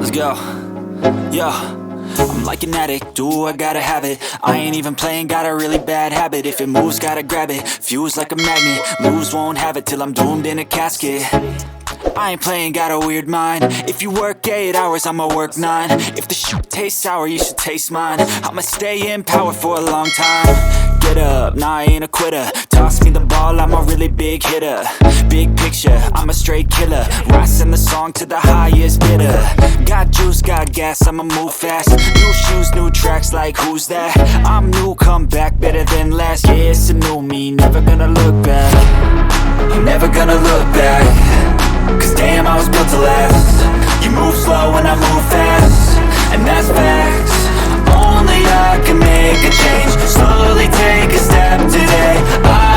Let's go. Yo, I'm like an addict, do I gotta have it. I ain't even playing, got a really bad habit. If it moves, gotta grab it, fuse like a magnet. Lose, won't have it till I'm doomed in a casket. I ain't playing, got a weird mind. If you work 8 hours, I'ma work 9. If the shit tastes sour, you should taste mine. I'ma stay in power for a long time. Get up, nah, I ain't a quitter. Toss me the ball, I'm a really big hitter. Big picture, I'm a straight killer. Rising the song to the highest bidder. Got juice, got gas, I'ma move fast. New shoes, new tracks, like who's that? I'm new, come back, better than last. Yeah, it's a new me, never gonna look back. I'm never gonna look back. Cause damn, I was built to last. You move slow and I move fast, and that's facts. Only I can make a change. Slowly take a step today.